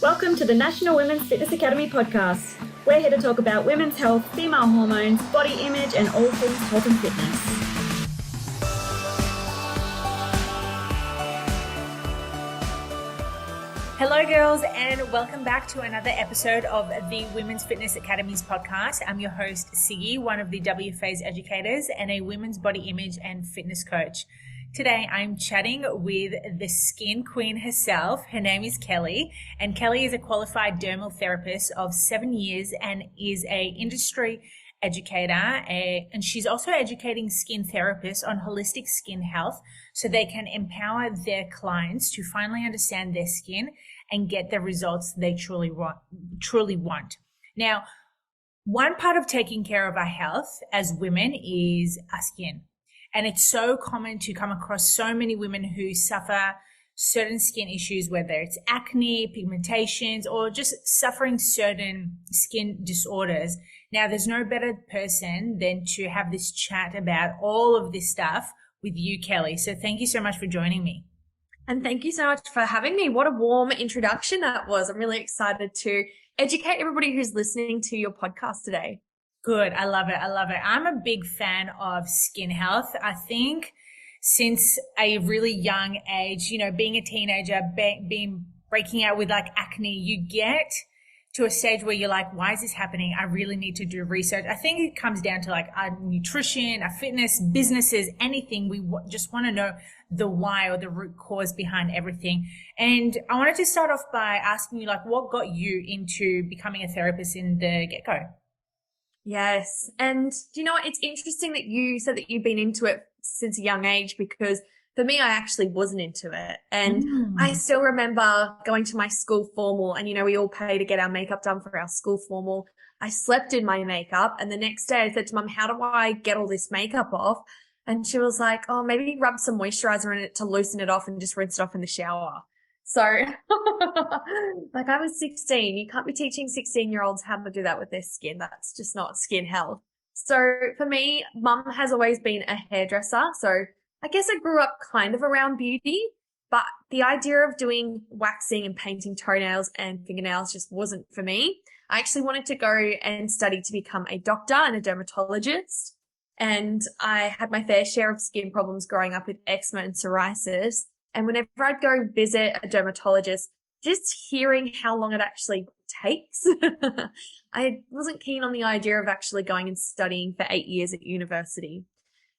Welcome to the National Women's Fitness Academy podcast. We're here to talk about women's health, female hormones, body image, and all things health and fitness. Hello girls, and welcome back to another episode of the Women's Fitness Academy's podcast. I'm your host, Siggy, one of the WFA's educators and a women's body image and fitness coach. Today, I'm chatting with the skin queen herself. Her name is Kelly, and Kelly is a qualified dermal therapist of 7 years and is a industry educator. And she's also educating skin therapists on holistic skin health so they can empower their clients to finally understand their skin and get the results they truly want. Now, one part of taking care of our health as women is our skin. And it's so common to come across so many women who suffer certain skin issues, whether it's acne, pigmentations, or just suffering certain skin disorders. Now, there's no better person than to have this chat about all of this stuff with you, Kelly. So thank you so much for joining me. And thank you so much for having me. What a warm introduction that was. I'm really excited to educate everybody who's listening to your podcast today. Good. I love it. I'm a big fan of skin health. I think since a really young age, being a teenager, breaking out with like acne, you get to a stage where you're like, why is this happening? I really need to do research. I think it comes down to like our nutrition, our fitness, businesses, anything. We just want to know the why or the root cause behind everything. And I wanted to start off by asking you, like, what got you into becoming a therapist in the get-go? Yes. And you know what? It's interesting that you said that you've been into it since a young age, because for me, I actually wasn't into it. And I still remember going to my school formal, and, we all pay to get our makeup done for our school formal. I slept in my makeup, and the next day I said to Mum, how do I get all this makeup off? And she was like, oh, maybe rub some moisturizer in it to loosen it off and just rinse it off in the shower. So like, I was 16. You can't be teaching 16-year-olds how to do that with their skin. That's just not skin health. So for me, Mum has always been a hairdresser. So I guess I grew up kind of around beauty, but the idea of doing waxing and painting toenails and fingernails just wasn't for me. I actually wanted to go and study to become a doctor and a dermatologist. And I had my fair share of skin problems growing up with eczema and psoriasis. And whenever I'd go visit a dermatologist, just hearing how long it actually takes, I wasn't keen on the idea of actually going and studying for 8 years at university.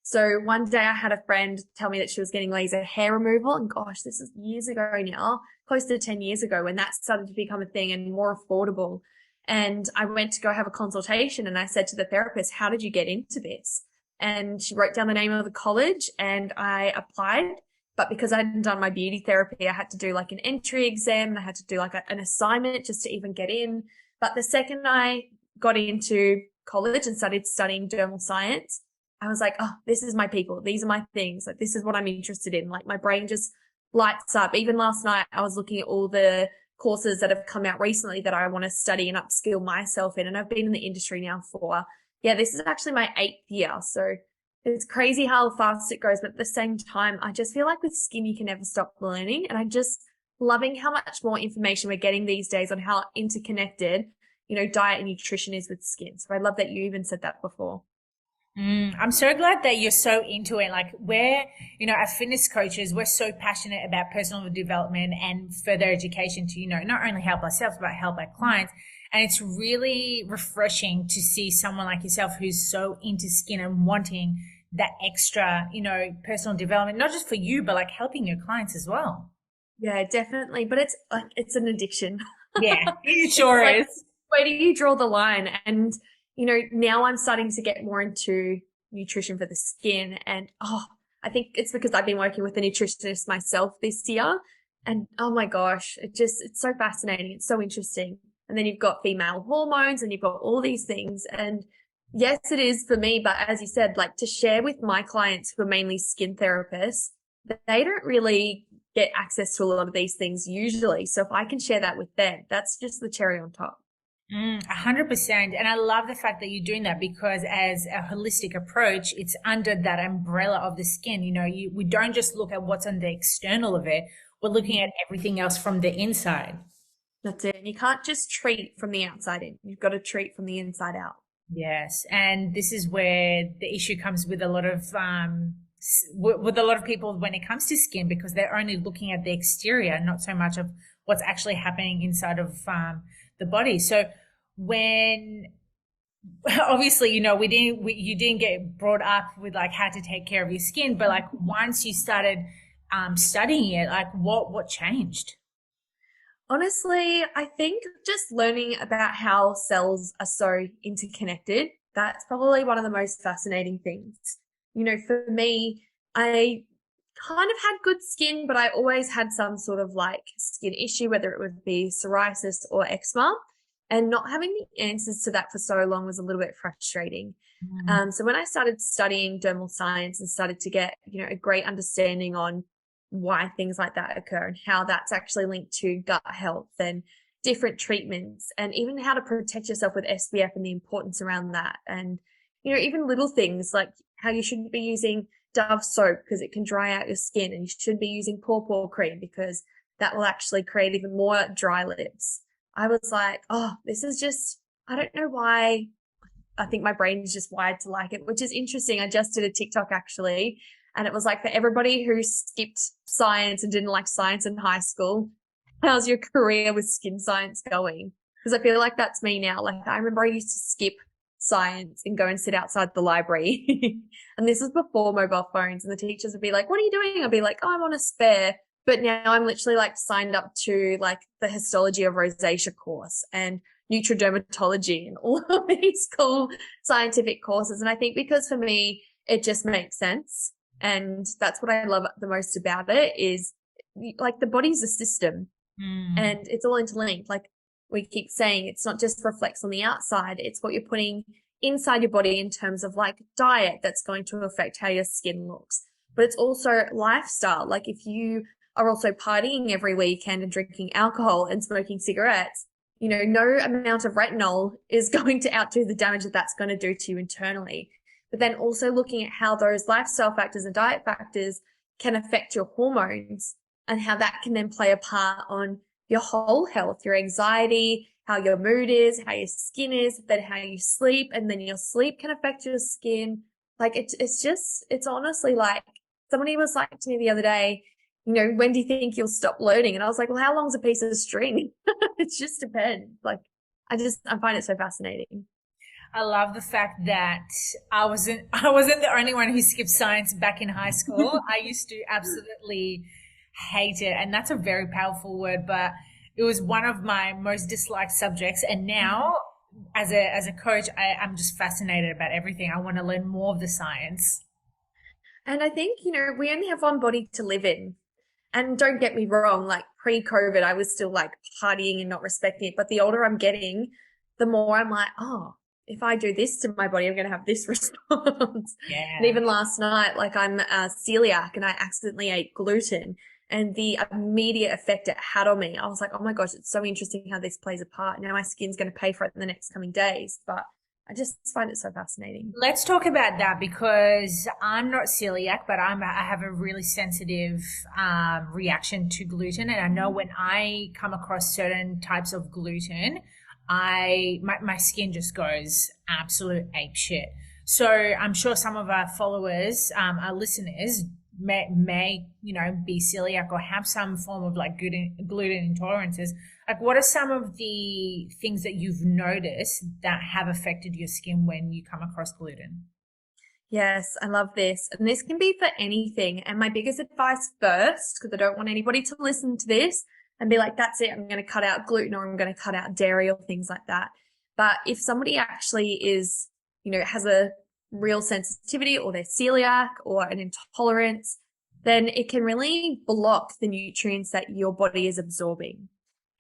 So one day I had a friend tell me that she was getting laser hair removal. And gosh, this is years ago now, close to 10 years ago, when that started to become a thing and more affordable. And I went to go have a consultation, and I said to the therapist, how did you get into this? And she wrote down the name of the college, and I applied. But because I hadn't done my beauty therapy, I had to do like an entry exam, and I had to do like an assignment just to even get in. But the second I got into college and started studying dermal science, I was like, oh, this is my people. These are my things. Like, this is what I'm interested in. Like, my brain just lights up. Even last night, I was looking at all the courses that have come out recently that I want to study and upskill myself in. And I've been in the industry now for, this is actually my 8th year. So it's crazy how fast it goes. But at the same time, I just feel like with skin, you can never stop learning. And I'm just loving how much more information we're getting these days on how interconnected, diet and nutrition is with skin. So I love that you even said that before. I'm so glad that you're so into it. Like, we're, as fitness coaches, we're so passionate about personal development and further education to, not only help ourselves, but help our clients. And it's really refreshing to see someone like yourself who's so into skin and wanting that extra, personal development, not just for you, but like helping your clients as well. Yeah, definitely. But it's an addiction. Yeah, it sure is. Where do you draw the line? And now I'm starting to get more into nutrition for the skin. And, I think it's because I've been working with a nutritionist myself this year. And, oh my gosh, it's so fascinating. It's so interesting. And then you've got female hormones and you've got all these things. And yes, it is for me. But as you said, like, to share with my clients who are mainly skin therapists, they don't really get access to a lot of these things usually. So if I can share that with them, that's just the cherry on top. 100%. And I love the fact that you're doing that, because as a holistic approach, it's under that umbrella of the skin. We don't just look at what's on the external of it. We're looking at everything else from the inside. That's it. And you can't just treat from the outside in. You've got to treat from the inside out. Yes, and this is where the issue comes with a lot of with a lot of people when it comes to skin, because they're only looking at the exterior, not so much of what's actually happening inside of the body. So when obviously, you didn't get brought up with like how to take care of your skin, but like once you started studying it, like what changed? Honestly, I think just learning about how cells are so interconnected, that's probably one of the most fascinating things. For me, I kind of had good skin, but I always had some sort of like skin issue, whether it would be psoriasis or eczema. And not having the answers to that for so long was a little bit frustrating. So when I started studying dermal science and started to get, a great understanding on why things like that occur and how that's actually linked to gut health and different treatments, and even how to protect yourself with SPF and the importance around that. And, even little things like how you shouldn't be using Dove soap because it can dry out your skin, and you should be using pawpaw cream because that will actually create even more dry lips. I was like, oh, this is just, I don't know why. I think my brain is just wired to like it, which is interesting. I just did a TikTok actually, and it was like, for everybody who skipped science and didn't like science in high school, how's your career with skin science going? Because I feel like that's me now. Like, I remember I used to skip science and go and sit outside the library. And this was before mobile phones, and the teachers would be like, what are you doing? I'd be like, oh, I'm on a spare. But now I'm literally like signed up to like the histology of rosacea course and nutridermatology and all of these cool scientific courses. And I think because for me, it just makes sense. And that's what I love the most about it is like the body's a system and it's all interlinked. Like we keep saying, it's not just reflects on the outside. It's what you're putting inside your body in terms of like diet that's going to affect how your skin looks. But it's also lifestyle. Like if you are also partying every weekend and drinking alcohol and smoking cigarettes, no amount of retinol is going to outdo the damage that that's going to do to you internally. But then also looking at how those lifestyle factors and diet factors can affect your hormones and how that can then play a part on your whole health, your anxiety, how your mood is, how your skin is, then how you sleep, and then your sleep can affect your skin. Like it's honestly like somebody was like to me the other day, when do you think you'll stop learning? And I was like, well, how long's a piece of string? It just depends. Like I find it so fascinating. I love the fact that I wasn't the only one who skipped science back in high school. I used to absolutely hate it, and that's a very powerful word, but it was one of my most disliked subjects. And now, as a coach, I'm just fascinated about everything. I want to learn more of the science. And I think we only have one body to live in. And don't get me wrong, like pre-COVID, I was still like partying and not respecting it. But the older I'm getting, the more I'm like, oh, if I do this to my body, I'm going to have this response. Yeah. And even last night, like I'm celiac and I accidentally ate gluten, and the immediate effect it had on me, I was like, oh my gosh, it's so interesting how this plays a part. Now my skin's going to pay for it in the next coming days. But I just find it so fascinating. Let's talk about that, because I'm not celiac, but I have a really sensitive reaction to gluten. And I know when I come across certain types of gluten, my skin just goes absolute ape shit. So I'm sure some of our followers, our listeners may be celiac or have some form of like gluten intolerances. Like, what are some of the things that you've noticed that have affected your skin when you come across gluten? Yes, I love this. And this can be for anything. And my biggest advice first, because I don't want anybody to listen to this and be like, that's it, I'm going to cut out gluten or I'm going to cut out dairy or things like that. But if somebody actually is, has a real sensitivity or they're celiac or an intolerance, then it can really block the nutrients that your body is absorbing.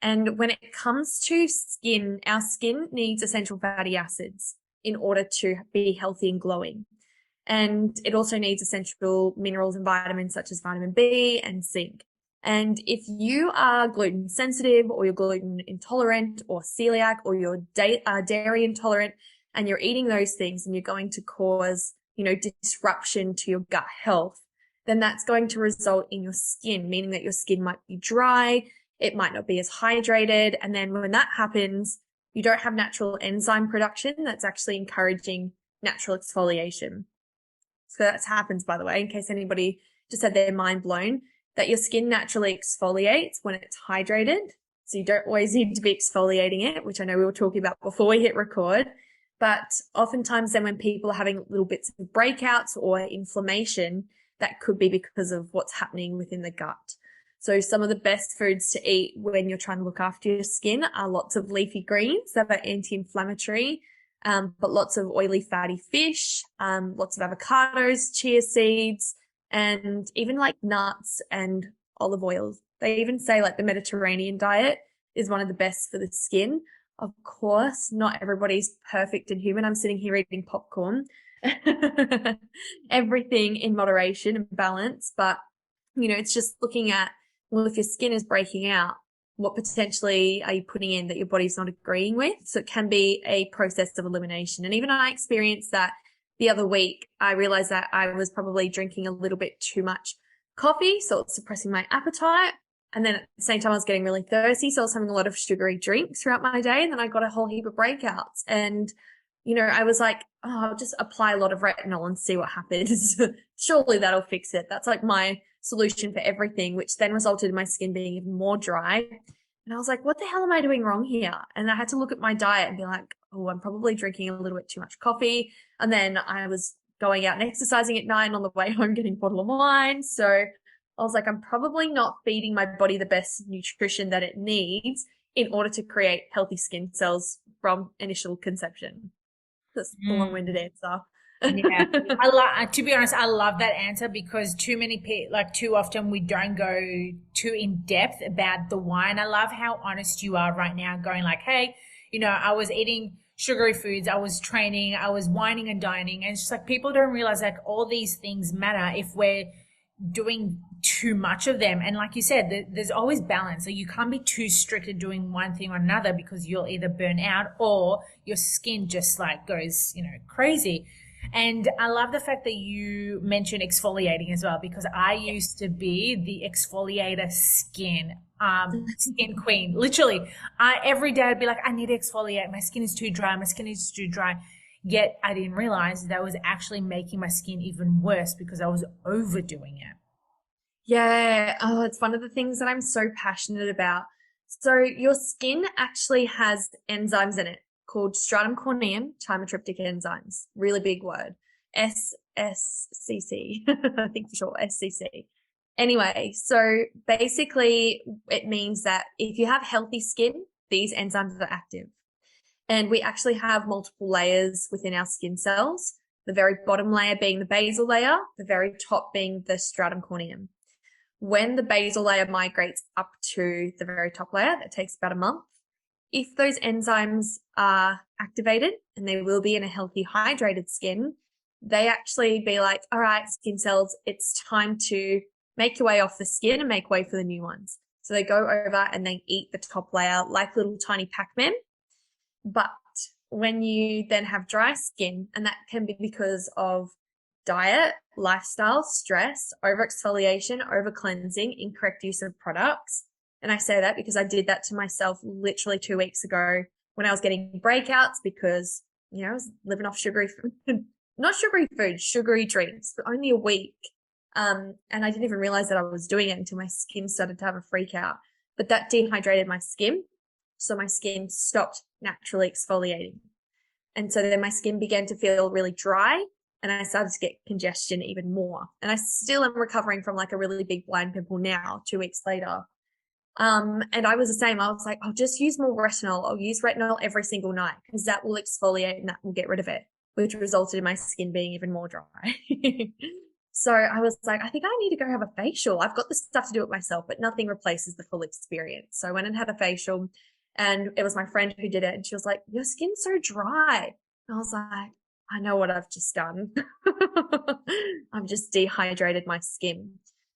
And when it comes to skin, our skin needs essential fatty acids in order to be healthy and glowing. And it also needs essential minerals and vitamins such as vitamin B and zinc. And if you are gluten sensitive or you're gluten intolerant or celiac or you're dairy intolerant and you're eating those things and you're going to cause, disruption to your gut health, then that's going to result in your skin, meaning that your skin might be dry. it might not be as hydrated. And then when that happens, you don't have natural enzyme production that's actually encouraging natural exfoliation. So that happens, by the way, in case anybody just had their mind blown, that your skin naturally exfoliates when it's hydrated. So you don't always need to be exfoliating it, which I know we were talking about before we hit record. But oftentimes then when people are having little bits of breakouts or inflammation, that could be because of what's happening within the gut. So some of the best foods to eat when you're trying to look after your skin are lots of leafy greens that are anti-inflammatory, but lots of oily, fatty fish, lots of avocados, chia seeds, and even like nuts and olive oil. They even say like the Mediterranean diet is one of the best for the skin. Of course, not everybody's perfect and human. I'm sitting here eating popcorn. Everything in moderation and balance. But, it's just looking at, well, if your skin is breaking out, what potentially are you putting in that your body's not agreeing with? So it can be a process of elimination. And even I experienced that the other week. I realized that I was probably drinking a little bit too much coffee, so it's suppressing my appetite. And then at the same time, I was getting really thirsty. So I was having a lot of sugary drinks throughout my day. And then I got a whole heap of breakouts. And, I was like, I'll just apply a lot of retinol and see what happens. Surely that'll fix it. That's like my solution for everything, which then resulted in my skin being even more dry. And I was like, what the hell am I doing wrong here? And I had to look at my diet and be like, oh, I'm probably drinking a little bit too much coffee. And then I was going out and exercising at night, and on the way home getting a bottle of wine. So I was like, I'm probably not feeding my body the best nutrition that it needs in order to create healthy skin cells from initial conception. That's a long-winded answer. Yeah, to be honest, I love that answer because too often we don't go too in depth about the why. And I love how honest you are right now, going like, hey, I was eating sugary foods, I was training, I was whining and dining, and it's just like people don't realize like all these things matter if we're doing too much of them. And like you said, there's always balance. So you can't be too strict at doing one thing or another because you'll either burn out or your skin just like goes, crazy. And I love the fact that you mentioned exfoliating as well, because I used to be the exfoliator skin queen. Literally, every day I'd be like, I need to exfoliate. My skin is too dry. My skin is too dry. Yet I didn't realize that was actually making my skin even worse because I was overdoing it. Yeah. Oh, it's one of the things that I'm so passionate about. So your skin actually has enzymes in it called stratum corneum chymotryptic enzymes. Really big word. SSCC. I think for short, SCC. Anyway, so basically it means that if you have healthy skin, these enzymes are active. And we actually have multiple layers within our skin cells, the very bottom layer being the basal layer, the very top being the stratum corneum. When the basal layer migrates up to the very top layer, that takes about a month. If those enzymes are activated, and they will be in a healthy, hydrated skin, they actually be like, all right, skin cells, it's time to make your way off the skin and make way for the new ones. So they go over and they eat the top layer like little tiny Pac-Man. But when you then have dry skin, and that can be because of diet, lifestyle, stress, over-exfoliation, over-cleansing, incorrect use of products. And I say that because I did that to myself literally 2 weeks ago when I was getting breakouts because, I was living off sugary food, not sugary food, sugary drinks for only a week. And I didn't even realize that I was doing it until my skin started to have a freak out. But that dehydrated my skin. So my skin stopped naturally exfoliating. And so then my skin began to feel really dry and I started to get congestion even more. And I still am recovering from like a really big blind pimple now, 2 weeks later. And I was the same. I was like, I'll just use more retinol. I'll use retinol every single night because that will exfoliate and that will get rid of it, which resulted in my skin being even more dry. So I was like, I think I need to go have a facial. I've got the stuff to do it myself, but nothing replaces the full experience. So I went and had a facial. And it was my friend who did it. And she was like, your skin's so dry. And I was like, I know what I've just done. I've just dehydrated my skin.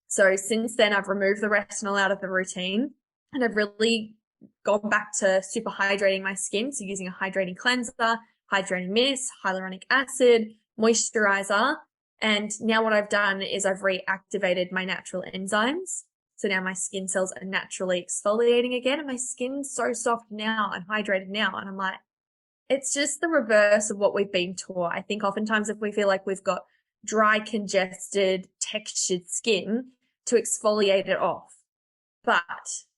So since then, I've removed the retinol out of the routine and I've really gone back to super hydrating my skin. So using a hydrating cleanser, hydrating mist, hyaluronic acid, moisturizer. And now what I've done is I've reactivated my natural enzymes. So now my skin cells are naturally exfoliating again, and my skin's so soft now and hydrated now. And I'm like, it's just the reverse of what we've been taught. I think oftentimes if we feel like we've got dry, congested, textured skin, to exfoliate it off. But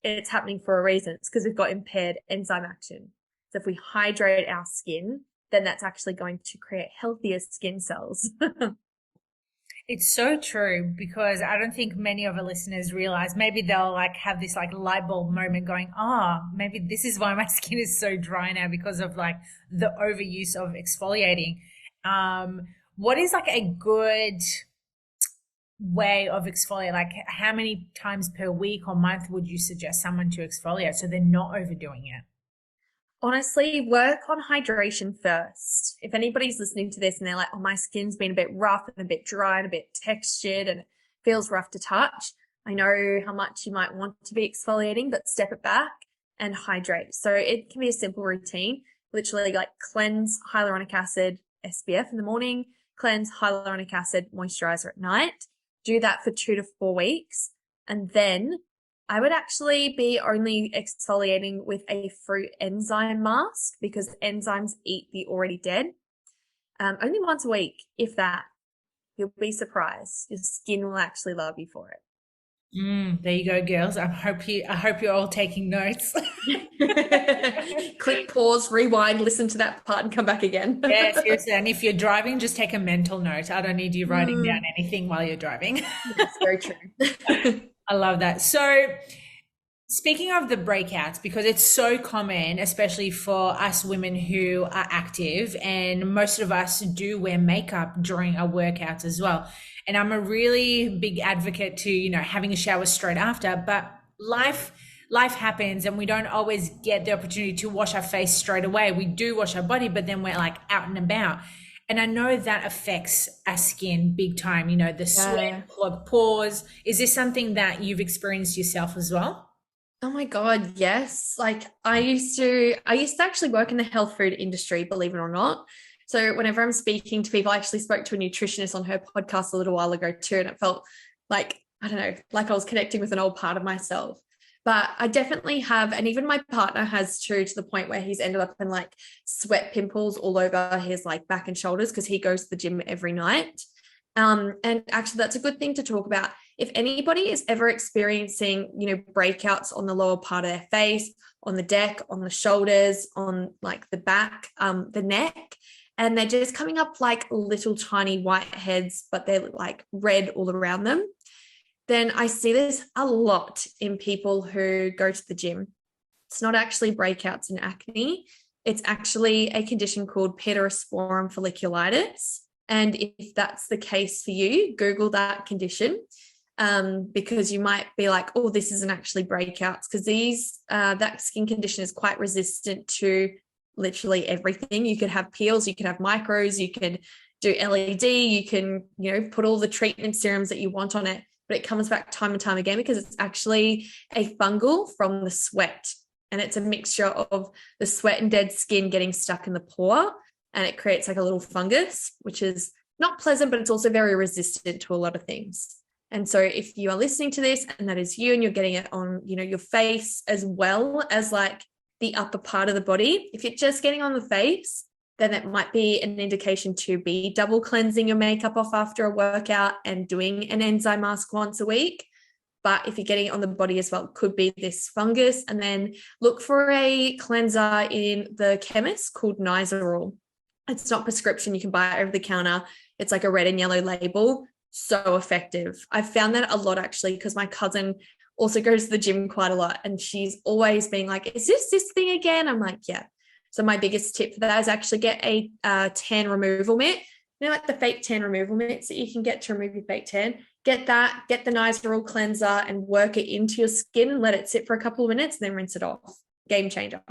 it's happening for a reason. It's because we've got impaired enzyme action. So if we hydrate our skin, then that's actually going to create healthier skin cells. It's so true, because I don't think many of our listeners realize, maybe they'll like have this like light bulb moment going, maybe this is why my skin is so dry now, because of like the overuse of exfoliating. What is like a good way of exfoliate? Like how many times per week or month would you suggest someone to exfoliate so they're not overdoing it? Honestly, work on hydration first. If anybody's listening to this and they're like, oh, my skin's been a bit rough and a bit dry and a bit textured and it feels rough to touch, I know how much you might want to be exfoliating, but step it back and hydrate. So it can be a simple routine, literally like cleanse, hyaluronic acid, SPF in the morning, cleanse, hyaluronic acid, moisturizer at night. Do that for 2 to 4 weeks. And then I would actually be only exfoliating with a fruit enzyme mask, because enzymes eat the already dead. Only once a week, if that. You'll be surprised. Your skin will actually love you for it. There you go, girls. I hope you're all taking notes. Click, pause, rewind, listen to that part and come back again. Yeah, seriously. And if you're driving, just take a mental note. I don't need you writing down anything while you're driving. That's very true. I love that. So speaking of the breakouts, because it's so common, especially for us women who are active, and most of us do wear makeup during our workouts as well. And I'm a really big advocate to, having a shower straight after, but life happens and we don't always get the opportunity to wash our face straight away. We do wash our body, but then we're like out and about. And I know that affects our skin big time, the sweat, clogged pores. Is this something that you've experienced yourself as well? Oh my God, yes. Like I used to actually work in the health food industry, believe it or not. So whenever I'm speaking to people, I actually spoke to a nutritionist on her podcast a little while ago too, and it felt like, I don't know, like I was connecting with an old part of myself. But I definitely have, and even my partner has too, to the point where he's ended up in like sweat pimples all over his like back and shoulders, because he goes to the gym every night. And actually that's a good thing to talk about. If anybody is ever experiencing, breakouts on the lower part of their face, on the neck, on the shoulders, on like the back, the neck, and they're just coming up like little tiny white heads, but they're like red all around them, then I see this a lot in people who go to the gym. It's not actually breakouts and acne. It's actually a condition called pityrosporum folliculitis. And if that's the case for you, Google that condition, because you might be like, oh, this isn't actually breakouts, because that skin condition is quite resistant to literally everything. You could have peels, you could have micros, you could do LED, you can, put all the treatment serums that you want on it, but it comes back time and time again because it's actually a fungal from the sweat. And it's a mixture of the sweat and dead skin getting stuck in the pore, and it creates like a little fungus, which is not pleasant, but it's also very resistant to a lot of things. And so if you are listening to this and that is you, and you're getting it on, your face as well as like the upper part of the body, if you're just getting on the face, then that might be an indication to be double cleansing your makeup off after a workout and doing an enzyme mask once a week. But if you're getting it on the body as well, it could be this fungus. And then look for a cleanser in the chemist called Nizoral. It's not prescription. You can buy it over the counter. It's like a red and yellow label. So effective. I've found that a lot actually, because my cousin also goes to the gym quite a lot, and she's always being like, is this thing again? I'm like, yeah. So my biggest tip for that is actually get a tan removal mitt. Like the fake tan removal mitts that you can get to remove your fake tan. Get that, get the Nizoral cleanser and work it into your skin and let it sit for a couple of minutes and then rinse it off. Game changer.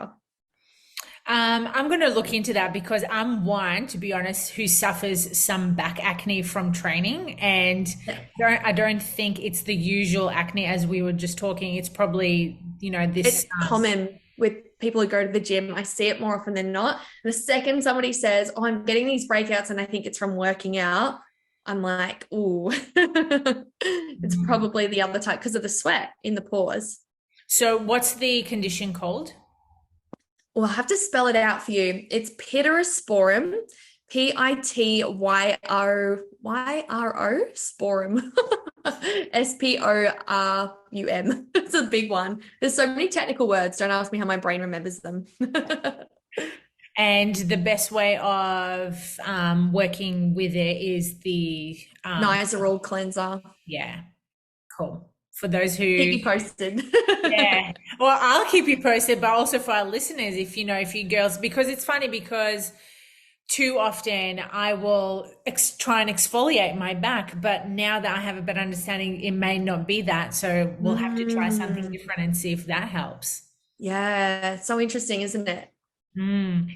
I'm going to look into that, because I'm one, to be honest, who suffers some back acne from training, and I don't think it's the usual acne as we were just talking. It's probably, this. It's common with people who go to the gym. I see it more often than not. The second somebody says, oh, I'm getting these breakouts and I think it's from working out, I'm like, ooh, it's probably the other type because of the sweat in the pores. So what's the condition called? Well, I have to spell it out for you. It's pityrosporum, Pityro sporum, Sporum. It's a big one. There's so many technical words. Don't ask me how my brain remembers them. And the best way of working with it is the Nizoral cleanser. yeah, cool. For those who Keep you posted. yeah, well, I'll keep you posted, but also for our listeners, if you girls, because it's funny because too often I will try and exfoliate my back, but now that I have a better understanding, it may not be that. So we'll have to try something different and see if that helps. Yeah, so interesting, isn't it?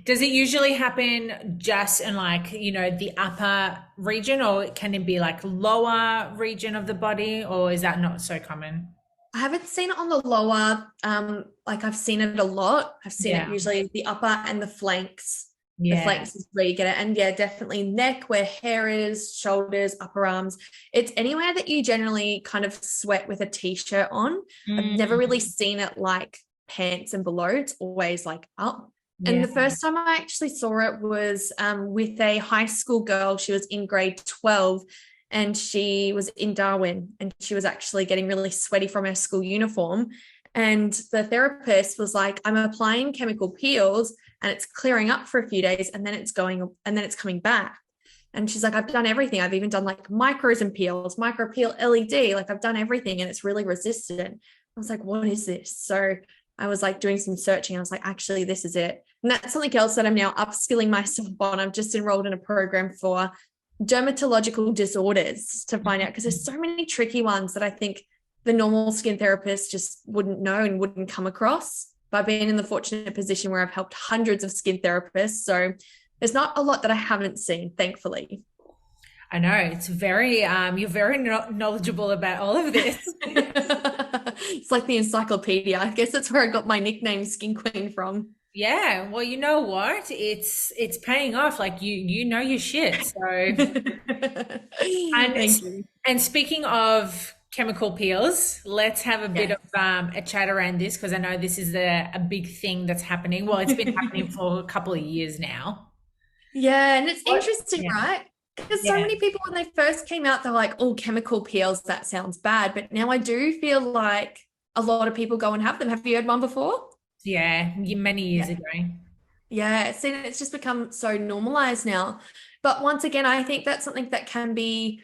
Does it usually happen just in like, the upper region, or can it be like lower region of the body, or is that not so common? I haven't seen it on the lower, like I've seen it a lot. I've seen it Yeah. usually the upper and the flanks. The Yeah. flanks is where you get it. And yeah, definitely neck, where hair is, shoulders, upper arms. It's anywhere that you generally kind of sweat with a t-shirt on. I've never really seen it like pants and below. It's always like up. And Yeah. the first time I actually saw it was with a high school girl. She was in grade 12 and she was in Darwin, and she was actually getting really sweaty from her school uniform. And the therapist was like, I'm applying chemical peels and it's clearing up for a few days and then it's coming back. And she's like, I've done everything. I've even done like micros and peels, micro peel LED. Like I've done everything and it's really resistant. I was like, what is this? So I was like doing some searching. I was like, actually, this is it. And that's something else that I'm now upskilling myself on. I've just enrolled in a program for dermatological disorders to find out, because there's so many tricky ones that I think the normal skin therapist just wouldn't know and wouldn't come across. But I've been in the fortunate position where I've helped hundreds of skin therapists. So there's not a lot that I haven't seen, thankfully. I know it's very, you're very knowledgeable about all of this. It's like the encyclopedia. I guess that's where I got my nickname Skin Queen from. Yeah, well, you know what? It's paying off. Like you know your shit. So and Thank you. and speaking of chemical peels, let's have a bit of a chat around this, because I know this is a big thing that's happening. Well, it's been happening for a couple of years now. Yeah, and it's interesting, Yeah. right? Because so many people, when they first came out, they're like, oh, chemical peels, that sounds bad. But now I do feel like a lot of people go and have them. Have you had one before? Yeah, many years ago. Yeah, see, it's just become so normalized now. But once again, I think that's something that can be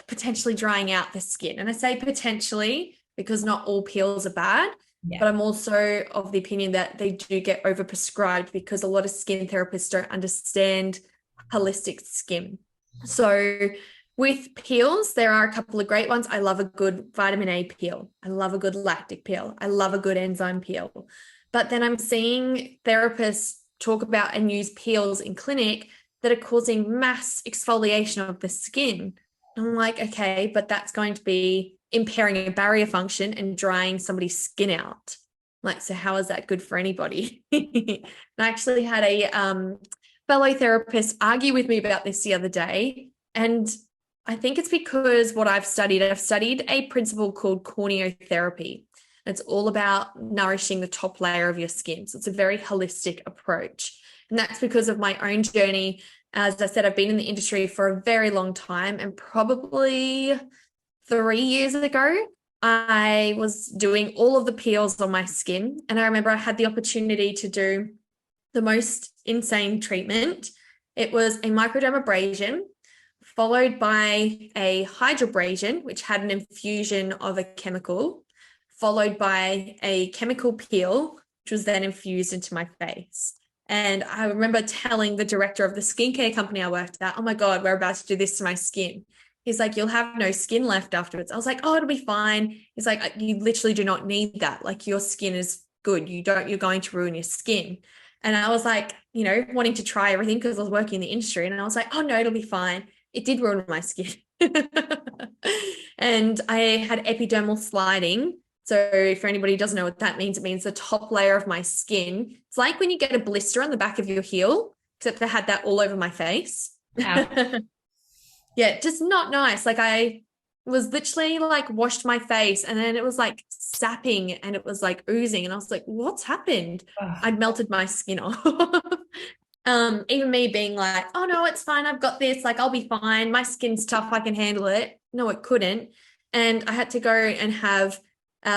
potentially drying out the skin. And I say potentially because not all peels are bad, Yeah. but I'm also of the opinion that they do get overprescribed because a lot of skin therapists don't understand holistic skin. So with peels, there are a couple of great ones. I love a good vitamin A peel. I love a good lactic peel. I love a good enzyme peel. But then I'm seeing therapists talk about and use peels in clinic that are causing mass exfoliation of the skin. I'm like, okay, but that's going to be impairing a barrier function and drying somebody's skin out. Like, so how is that good for anybody? I actually had a fellow therapist argue with me about this the other day. And I think it's because I've studied a principle called corneotherapy. It's all about nourishing the top layer of your skin. So it's a very holistic approach. And that's because of my own journey. As I said, I've been in the industry for a very long time, and probably 3 years ago, I was doing all of the peels on my skin. And I remember I had the opportunity to do the most insane treatment. It was a microdermabrasion followed by a hydrobrasion, which had an infusion of a chemical, followed by a chemical peel, which was then infused into my face. And I remember telling the director of the skincare company I worked at, oh my God, we're about to do this to my skin. He's like, you'll have no skin left afterwards. I was like, oh, it'll be fine. He's like, you literally do not need that. Like, your skin is good. You're going to ruin your skin. And I was like, wanting to try everything because I was working in the industry. And I was like, oh no, it'll be fine. It did ruin my skin. And I had epidermal sliding. So for anybody who doesn't know what that means, it means the top layer of my skin. It's like when you get a blister on the back of your heel, except I had that all over my face. Yeah, just not nice. Like I was literally like washed my face and then it was like sapping and it was like oozing and I was like, what's happened? Ugh. I'd melted my skin off. Even me being like, oh no, it's fine. I've got this. Like I'll be fine. My skin's tough. I can handle it. No, it couldn't. And I had to go and have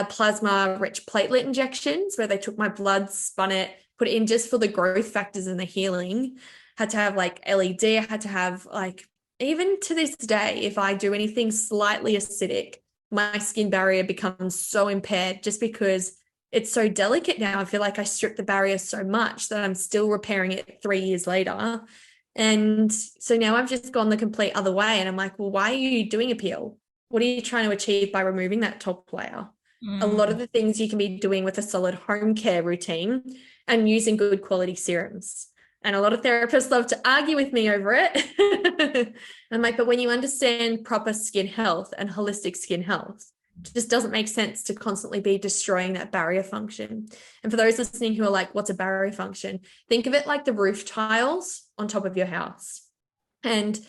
plasma rich platelet injections where they took my blood, spun it, put it in just for the growth factors and the healing. Had to have like LED. I had to have like, even to this day, if I do anything slightly acidic, my skin barrier becomes so impaired just because it's so delicate now. I feel like I stripped the barrier so much that I'm still repairing it 3 years later. And so now I've just gone the complete other way. And I'm like, well, why are you doing a peel? What are you trying to achieve by removing that top layer? A lot of the things you can be doing with a solid home care routine and using good quality serums. And a lot of therapists love to argue with me over it. I'm like, but when you understand proper skin health and holistic skin health, it just doesn't make sense to constantly be destroying that barrier function. And for those listening who are like, what's a barrier function? Think of it like the roof tiles on top of your house. And,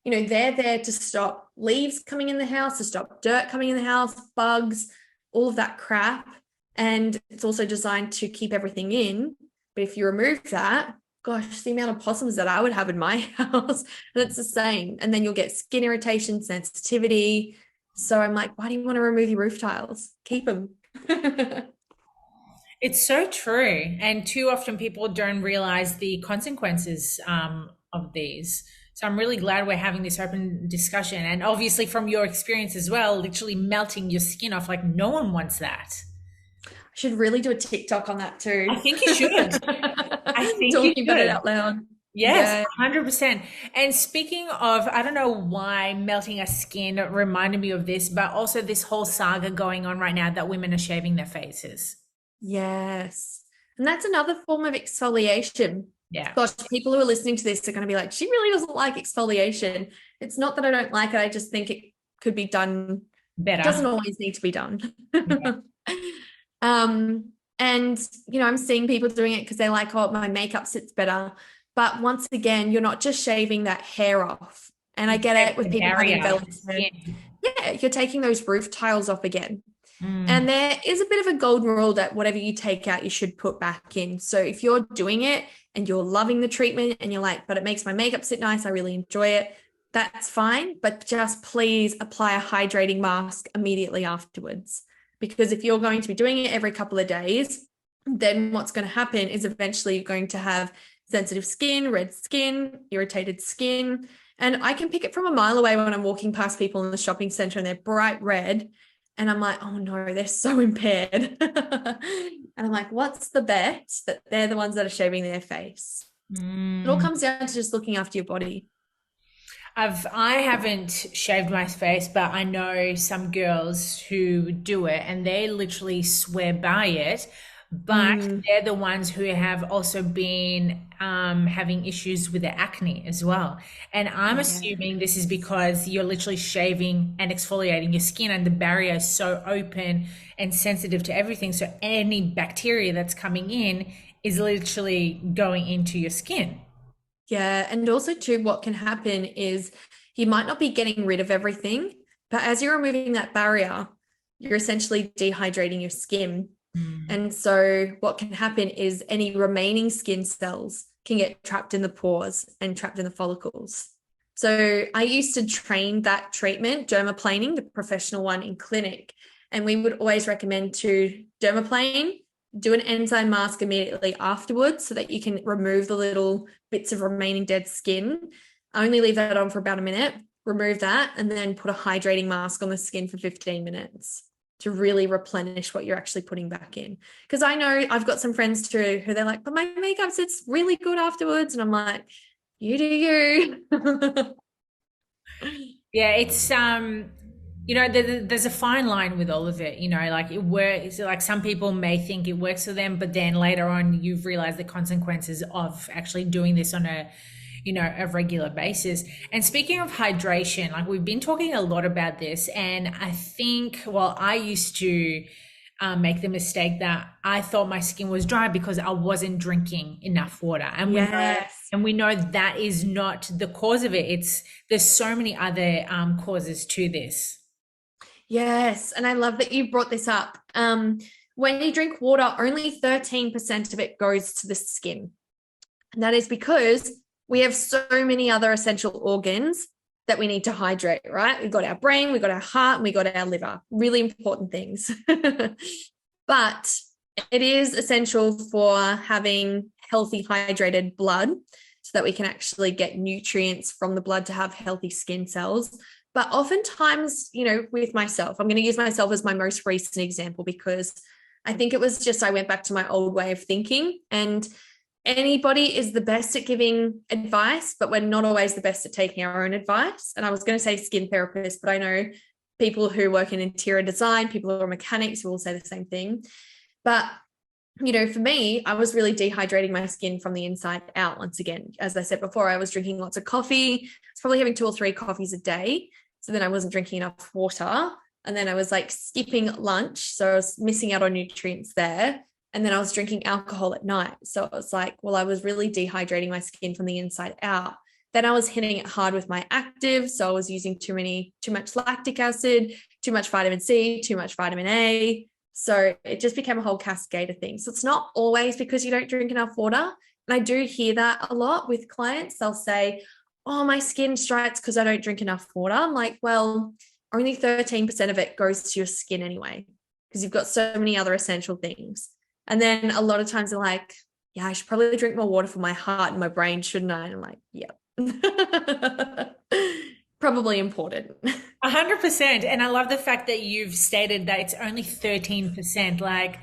they're there to stop leaves coming in the house, to stop dirt coming in the house, bugs, all of that crap. And it's also designed to keep everything in. But if you remove that, gosh, the amount of possums that I would have in my house, that's the same. And then you'll get skin irritation, sensitivity. So I'm like, why do you want to remove your roof tiles? Keep them. It's so true. And too often people don't realize the consequences of these. So I'm really glad we're having this open discussion. And obviously from your experience as well, literally melting your skin off, like no one wants that. I should really do a TikTok on that too. I think you should. I think you Talking about it should. out loud. Yes, 100%. And speaking of, I don't know why melting a skin reminded me of this, but also this whole saga going on right now that women are shaving their faces. Yes. And that's another form of exfoliation. Yeah. Gosh, people who are listening to this are going to be like, she really doesn't like exfoliation. It's not that I don't like it. I just think it could be done. Better. It doesn't always need to be done. Yeah. And, I'm seeing people doing it because they're like, oh, my makeup sits better. But once again, you're not just shaving that hair off. And I get it with people having velvet hair. Yeah, you're taking those roof tiles off again. And there is a bit of a golden rule that whatever you take out, you should put back in. So if you're doing it and you're loving the treatment and you're like, but it makes my makeup sit nice, I really enjoy it, that's fine. But just please apply a hydrating mask immediately afterwards. Because if you're going to be doing it every couple of days, then what's going to happen is eventually you're going to have sensitive skin, red skin, irritated skin. And I can pick it from a mile away when I'm walking past people in the shopping center and they're bright red. And I'm like, oh no, they're so impaired. And I'm like, what's the bet that they're the ones that are shaving their face? It all comes down to just looking after your body. I haven't shaved my face, but I know some girls who do it and they literally swear by it. But they're the ones who have also been having issues with their acne as well. And I'm assuming this is because you're literally shaving and exfoliating your skin and the barrier is so open and sensitive to everything. So any bacteria that's coming in is literally going into your skin. Yeah. And also too, what can happen is you might not be getting rid of everything, but as you're removing that barrier, you're essentially dehydrating your skin. And so what can happen is any remaining skin cells can get trapped in the pores and trapped in the follicles. So I used to train that treatment, dermaplaning, the professional one in clinic. And we would always recommend to dermaplane, do an enzyme mask immediately afterwards so that you can remove the little bits of remaining dead skin. I only leave that on for about a minute, remove that, and then put a hydrating mask on the skin for 15 minutes. To really replenish what you're actually putting back in. Because I know I've got some friends too who they're like, but my makeup sits really good afterwards. And I'm like, you do you. Yeah, it's there's a fine line with all of it, like it works. Like some people may think it works for them, but then later on you've realized the consequences of actually doing this on a regular basis. And speaking of hydration, like we've been talking a lot about this, and I think, well, I used to make the mistake that I thought my skin was dry because I wasn't drinking enough water. And Yes. we know that is not the cause of it. There's so many other causes to this. Yes. And I love that you brought this up. When you drink water, only 13% of it goes to the skin. And that is because we have so many other essential organs that we need to hydrate, right? We've got our brain, we've got our heart, and we've got our liver. Really important things. But it is essential for having healthy, hydrated blood so that we can actually get nutrients from the blood to have healthy skin cells. But oftentimes, with myself, I'm going to use myself as my most recent example because I think it was just I went back to my old way of thinking, and anybody is the best at giving advice, but we're not always the best at taking our own advice. And I was going to say skin therapists, but I know people who work in interior design, people who are mechanics who will say the same thing. But, for me, I was really dehydrating my skin from the inside out. Once again, as I said before, I was drinking lots of coffee. I was probably having 2 or 3 coffees a day. So then I wasn't drinking enough water. And then I was like skipping lunch. So I was missing out on nutrients there. And then I was drinking alcohol at night. So it was like, well, I was really dehydrating my skin from the inside out. Then I was hitting it hard with my active. So I was using too much lactic acid, too much vitamin C, too much vitamin A. So it just became a whole cascade of things. So it's not always because you don't drink enough water. And I do hear that a lot with clients. They'll say, oh, my skin's dry, it's because I don't drink enough water. I'm like, well, only 13% of it goes to your skin anyway, because you've got so many other essential things. And then a lot of times they're like, yeah, I should probably drink more water for my heart and my brain, shouldn't I? And I'm like, yep. Probably important. 100%. And I love the fact that you've stated that it's only 13%. Like,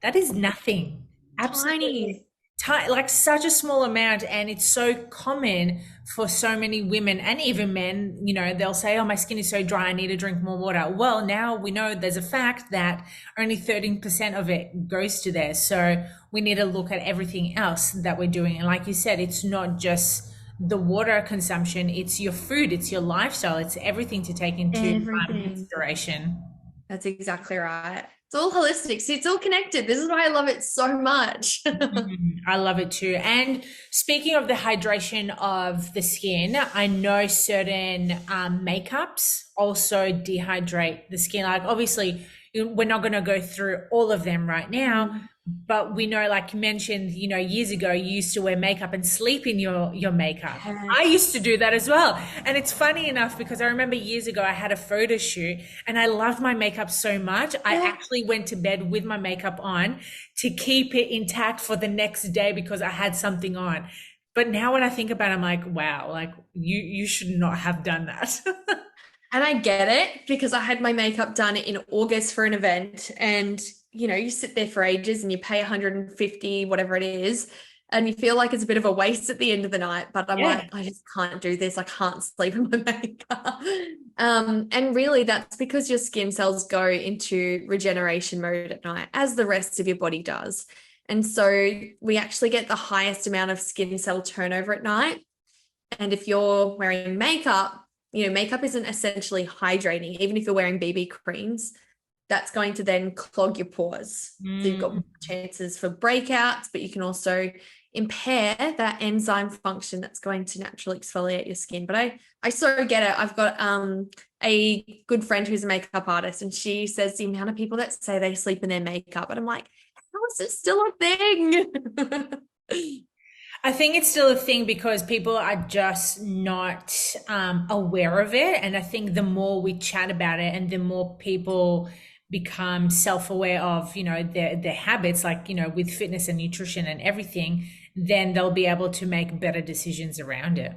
that is nothing. Absolutely. Tiny. Like such a small amount, and it's so common for so many women and even men. They'll say, oh, my skin is so dry, I need to drink more water. Well, now we know there's a fact that only 13% of it goes to there, so we need to look at everything else that we're doing. And like you said, it's not just the water consumption, it's your food, it's your lifestyle, it's everything to take into consideration. That's exactly right. It's all holistic. See, it's all connected. This is why I love it so much. I love it too. And speaking of the hydration of the skin, I know certain makeups also dehydrate the skin. Like obviously, we're not going to go through all of them right now, but we know, like you mentioned, years ago, you used to wear makeup and sleep in your makeup. Yes. I used to do that as well. And it's funny enough because I remember years ago, I had a photo shoot and I loved my makeup so much. I actually went to bed with my makeup on to keep it intact for the next day because I had something on. But now when I think about it, I'm like, wow, like you should not have done that. And I get it because I had my makeup done in August for an event, and you sit there for ages and you pay 150, whatever it is, and you feel like it's a bit of a waste at the end of the night. But I'm like, I just can't do this. I can't sleep in my makeup. And really that's because your skin cells go into regeneration mode at night, as the rest of your body does. And so we actually get the highest amount of skin cell turnover at night. And if you're wearing makeup, makeup isn't essentially hydrating. Even if you're wearing BB creams, that's going to then clog your pores. So you've got chances for breakouts, but you can also impair that enzyme function that's going to naturally exfoliate your skin. But I so get it. I've got a good friend who's a makeup artist, and she says the amount of people that say they sleep in their makeup, and I'm like, how is this still a thing? I think it's still a thing because people are just not aware of it. And I think the more we chat about it and the more people become self-aware of, their habits, like, with fitness and nutrition and everything, then they'll be able to make better decisions around it.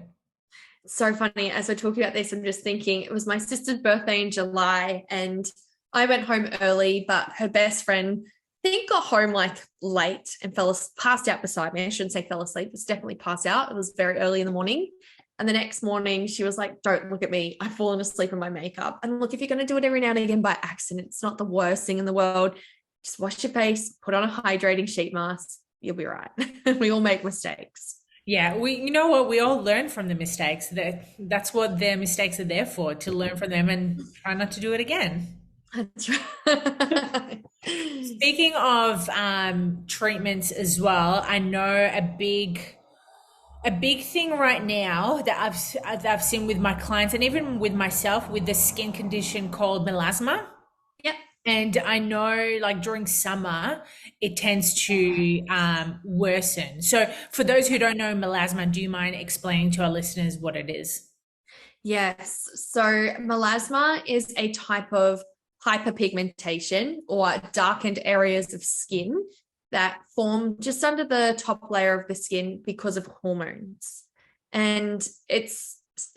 So funny. As I talk about this, I'm just thinking it was my sister's birthday in July and I went home early, but her best friend I think got home like late and passed out beside me. I shouldn't say fell asleep. It's definitely passed out. It was very early in the morning. And the next morning she was like, don't look at me. I've fallen asleep in my makeup. And look, if you're going to do it every now and again by accident, it's not the worst thing in the world. Just wash your face, put on a hydrating sheet mask. You'll be right. We all make mistakes. Yeah, you know what? We all learn from the mistakes. That's what their mistakes are there for, to learn from them and try not to do it again. That's right. Speaking of treatments as well, I know a big thing right now that I've seen with my clients and even with myself with the skin condition called melasma. Yep. And I know, like during summer, it tends to worsen. So, for those who don't know melasma, do you mind explaining to our listeners what it is? Yes. So melasma is a type of hyperpigmentation or darkened areas of skin that form just under the top layer of the skin because of hormones. And it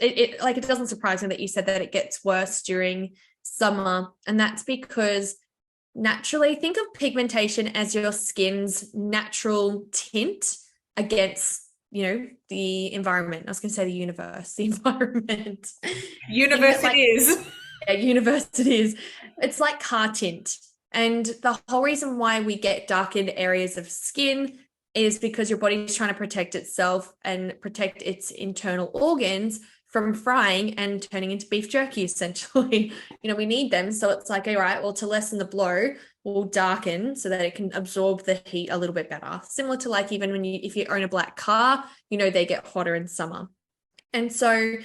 doesn't surprise me that you said that it gets worse during summer. And that's because naturally think of pigmentation as your skin's natural tint against the environment. I was going to say the universe, the environment. Universe it is. Yeah, universe it is. It's like car tint. And the whole reason why we get darkened areas of skin is because your body's trying to protect itself and protect its internal organs from frying and turning into beef jerky, essentially. We need them. So it's like, all right, well, to lessen the blow, we'll darken so that it can absorb the heat a little bit better. Similar to like even if you own a black car, they get hotter in summer. And so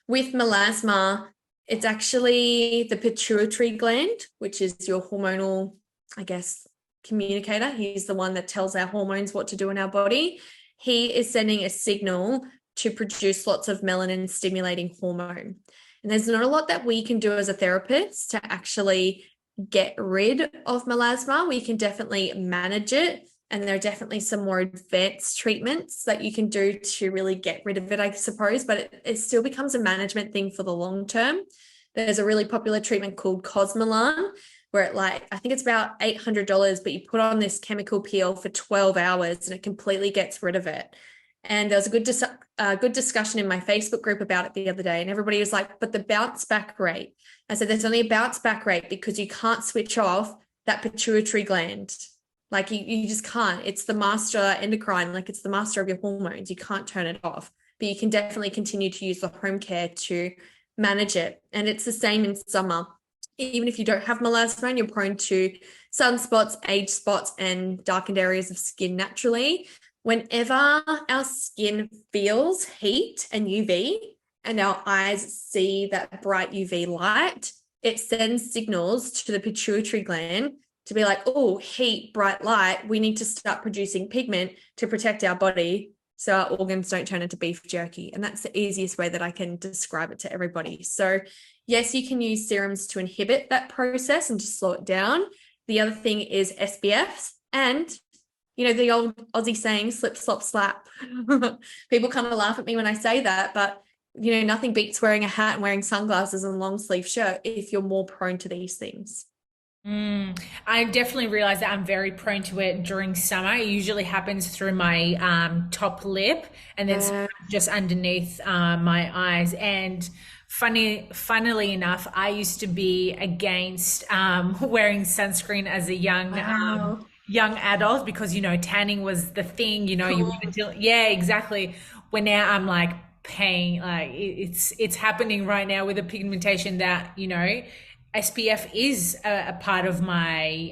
with melasma, it's actually the pituitary gland, which is your hormonal, I guess, communicator. He's the one that tells our hormones what to do in our body. He is sending a signal to produce lots of melanin stimulating hormone. And there's not a lot that we can do as a therapist to actually get rid of melasma. We can definitely manage it. And there are definitely some more advanced treatments that you can do to really get rid of it, I suppose, but it still becomes a management thing for the long term. There's a really popular treatment called Cosmelan, where I think it's about $800, but you put on this chemical peel for 12 hours and it completely gets rid of it. And there was a good discussion in my Facebook group about it the other day. And everybody was like, but the bounce back rate. I said, there's only a bounce back rate because you can't switch off that pituitary gland. Like you just can't. It's the master endocrine, like it's the master of your hormones. You can't turn it off, but you can definitely continue to use the home care to manage it. And it's the same in summer. Even if you don't have melasma and you're prone to sunspots, age spots, and darkened areas of skin naturally, whenever our skin feels heat and UV and our eyes see that bright UV light, it sends signals to the pituitary gland to be like, oh, heat, bright light, we need to start producing pigment to protect our body so our organs don't turn into beef jerky. And that's the easiest way that I can describe it to everybody. So yes, you can use serums to inhibit that process and to slow it down. The other thing is SPFs and the old Aussie saying, slip, slop, slap. People kind of laugh at me when I say that, but nothing beats wearing a hat and wearing sunglasses and long sleeve shirt if you're more prone to these things. I definitely realize that I'm very prone to it during summer. It usually happens through my top lip and then just underneath my eyes. And funnily enough, I used to be against wearing sunscreen as a young adult because tanning was the thing. You wouldn't do. Yeah, exactly. When now I'm like paying, like it's happening right now with the pigmentation that SPF is a part of my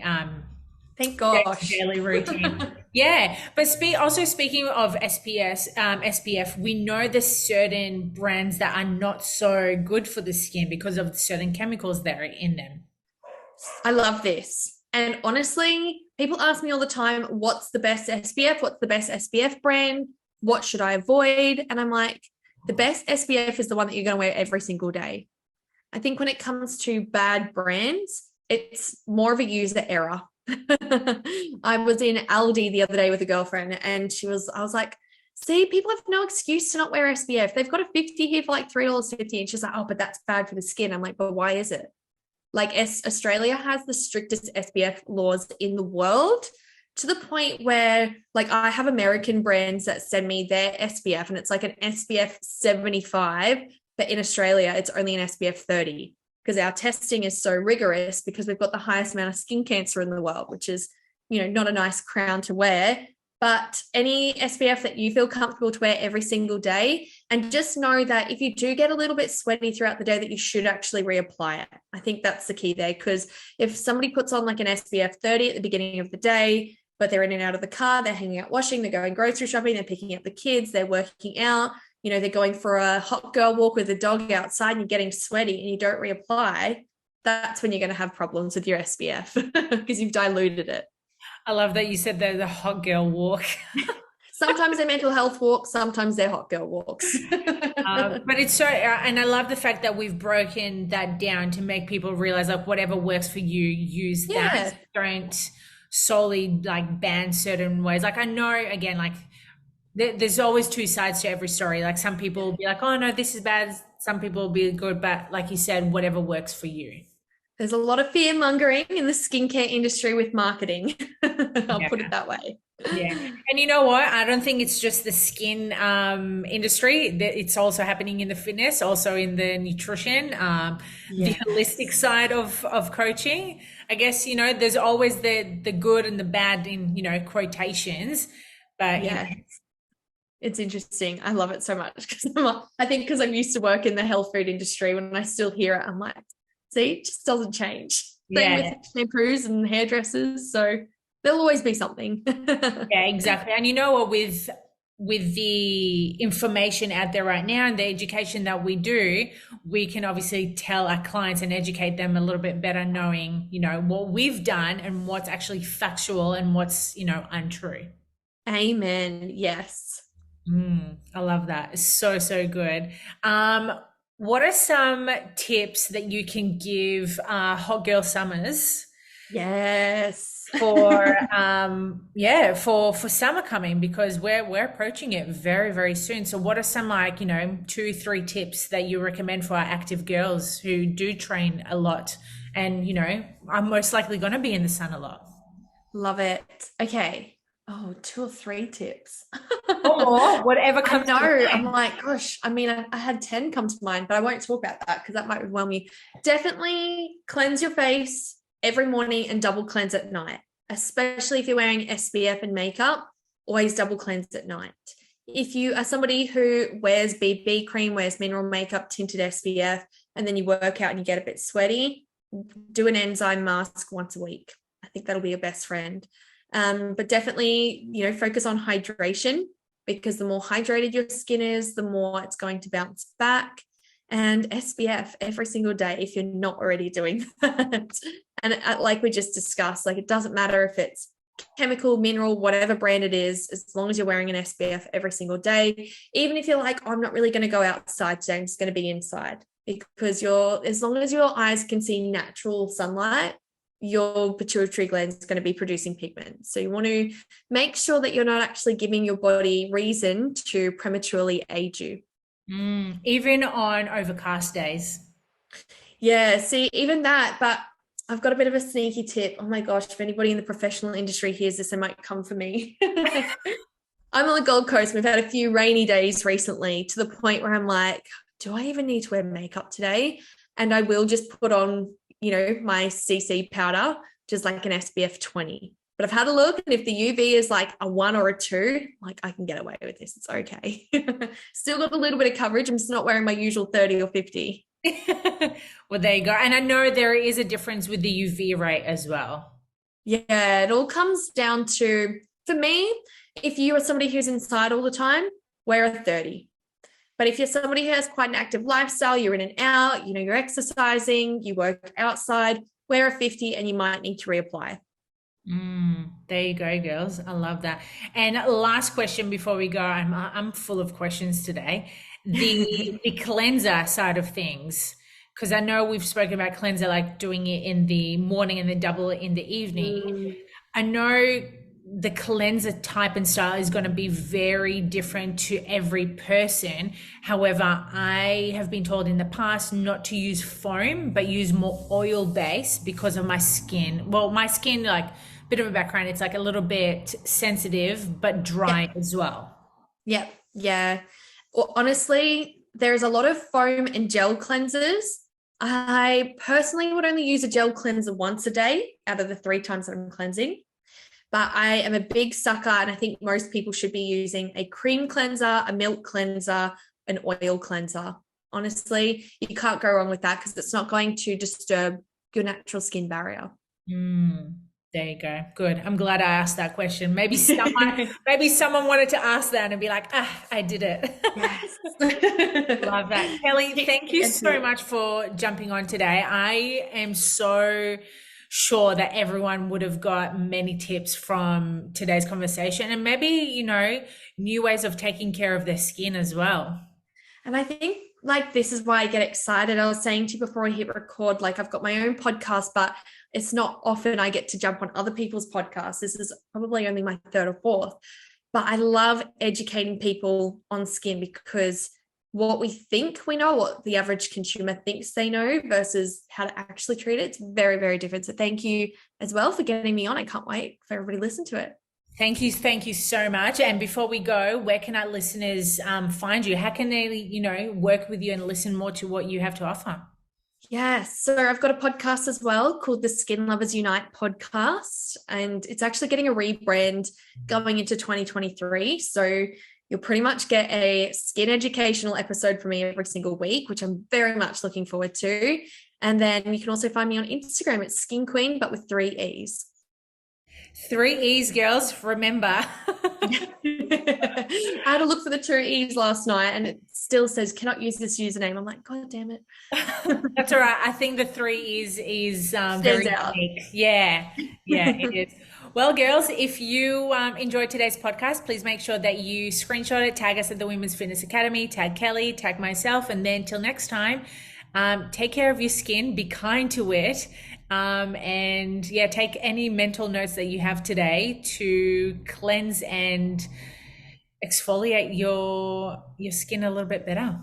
thank gosh daily routine. Yeah, but also speaking of SPF, we know there's certain brands that are not so good for the skin because of certain chemicals that are in them. I love this. And honestly, people ask me all the time, what's the best SPF? What's the best SPF brand? What should I avoid? And I'm like, the best SPF is the one that you're going to wear every single day. I think when it comes to bad brands, it's more of a user error. I was in Aldi the other day with a girlfriend and I was like, see, people have no excuse to not wear SPF. They've got a 50 here for like $3.50. And she's like, oh, but that's bad for the skin. I'm like, but why is it? Like Australia has the strictest SPF laws in the world to the point where like I have American brands that send me their SPF and it's like an SPF 75. But in Australia, it's only an SPF 30 because our testing is so rigorous because we've got the highest amount of skin cancer in the world, which is, not a nice crown to wear. but any SPF that you feel comfortable to wear every single day. And just know that if you do get a little bit sweaty throughout the day, that you should actually reapply it. I think that's the key there, because if somebody puts on like an SPF 30 at the beginning of the day, but they're in and out of the car, they're hanging out washing, they're going grocery shopping, they're picking up the kids, they're working out, they're going for a hot girl walk with a dog outside and you're getting sweaty and you don't reapply, that's when you're going to have problems with your SPF because you've diluted it. I love that you said the hot girl walk. Sometimes they're mental health walks, sometimes they're hot girl walks. But it's so, and I love the fact that we've broken that down to make people realize like whatever works for you, use that. Don't solely like ban certain ways. Like I know, again, like there's always two sides to every story. Like some people will be like, oh no, this is bad. Some people will be good, but like you said, whatever works for you. There's a lot of fear mongering in the skincare industry with marketing. I'll put it that way. Yeah. And you know what? I don't think it's just the skin industry. It's also happening in the fitness, also in the nutrition, the holistic side of coaching. I guess, there's always the good and the bad in, quotations. But it's interesting. I love it so much because I think because I'm used to work in the health food industry, when I still hear it, I'm like, see, it just doesn't change. Same with shampoos and hairdressers. So there'll always be something. Yeah, exactly. And you know what, with the information out there right now and the education that we do, we can obviously tell our clients and educate them a little bit better, knowing, what we've done and what's actually factual and what's, untrue. Amen. Yes. I love that. It's so, so good. What are some tips that you can give hot girl summers? Yes. For for summer coming, because we're approaching it very, very soon. So what are some 2-3 tips that you recommend for our active girls who do train a lot and are most likely going to be in the sun a lot? Love it. Okay. Oh, 2 or 3 tips. Or whatever comes to mind. I'm like, gosh, I mean, I had 10 come to mind, but I won't talk about that because that might overwhelm you. Definitely cleanse your face every morning and double cleanse at night, especially if you're wearing SPF and makeup. Always double cleanse at night. If you are somebody who wears BB cream, wears mineral makeup, tinted SPF, and then you work out and you get a bit sweaty, do an enzyme mask once a week. I think that'll be your best friend. But definitely, focus on hydration, because the more hydrated your skin is, the more it's going to bounce back. And SPF every single day if you're not already doing that. And like we just discussed, like it doesn't matter if it's chemical, mineral, whatever brand it is, as long as you're wearing an SPF every single day. Even if you're like, oh, I'm not really going to go outside today, I'm just going to be inside, because as long as your eyes can see natural sunlight, your pituitary gland is going to be producing pigment. So you want to make sure that you're not actually giving your body reason to prematurely age you. Even on overcast days. Yeah, see, even that, but I've got a bit of a sneaky tip. Oh my gosh, if anybody in the professional industry hears this, they might come for me. I'm on the Gold Coast. We've had a few rainy days recently, to the point where I'm like, do I even need to wear makeup today? And I will just put on my CC powder, which is like an SPF 20. But I've had a look, and if the UV is like a 1 or a 2, like I can get away with this. It's okay. Still got a little bit of coverage. I'm just not wearing my usual 30 or 50. Well, there you go. And I know there is a difference with the UV rate as well. Yeah, it all comes down to, for me, if you are somebody who's inside all the time, wear a 30. But if you're somebody who has quite an active lifestyle, you're in and out, you're exercising, you work outside, wear a 50 and you might need to reapply. There you go, girls. I love that. And last question before we go, I'm full of questions today. The cleanser side of things, because I know we've spoken about cleanser, like doing it in the morning and then double it in the evening. I know the cleanser type and style is going to be very different to every person. However, I have been told in the past not to use foam, but use more oil base because of my skin. Well, my skin, like bit of a background, it's like a little bit sensitive, but dry as well. Yep. Yeah. Well, honestly, there's a lot of foam and gel cleansers. I personally would only use a gel cleanser once a day out of the 3 times that I'm cleansing. But I am a big sucker, and I think most people should be using a cream cleanser, a milk cleanser, an oil cleanser. Honestly, you can't go wrong with that because it's not going to disturb your natural skin barrier. Mm, there you go. Good. I'm glad I asked that question. Maybe someone wanted to ask that and be like, I did it. Yes. Love that. Kelly, thank you so much for jumping on today. I am so sure that everyone would have got many tips from today's conversation and maybe, new ways of taking care of their skin as well. And I think like this is why I get excited. I was saying to you before I hit record, like I've got my own podcast, but it's not often I get to jump on other people's podcasts. This is probably only my third or fourth. But I love educating people on skin because what we think we know, what the average consumer thinks they know versus how to actually treat it, it's very, very different. So thank you as well for getting me on. I can't wait for everybody to listen to it. Thank you so much. And before we go, where can our listeners find you? How can they, work with you and listen more to what you have to offer? Yes. So I've got a podcast as well called the Skin Lovers Unite podcast, and it's actually getting a rebrand going into 2023. So you'll pretty much get a skin educational episode from me every single week, which I'm very much looking forward to. And then you can also find me on Instagram. It's Skin Queen, but with 3 E's. 3 E's, girls, remember. I had to look for the 2 E's last night and it still says cannot use this username. I'm like, God damn it. That's all right. I think the 3 E's is very unique. Yeah, it is. Well, girls, if you enjoyed today's podcast, please make sure that you screenshot it, tag us at the Women's Fitness Academy, tag Kelly, tag myself, and then till next time, take care of your skin, be kind to it, and take any mental notes that you have today to cleanse and exfoliate your skin a little bit better.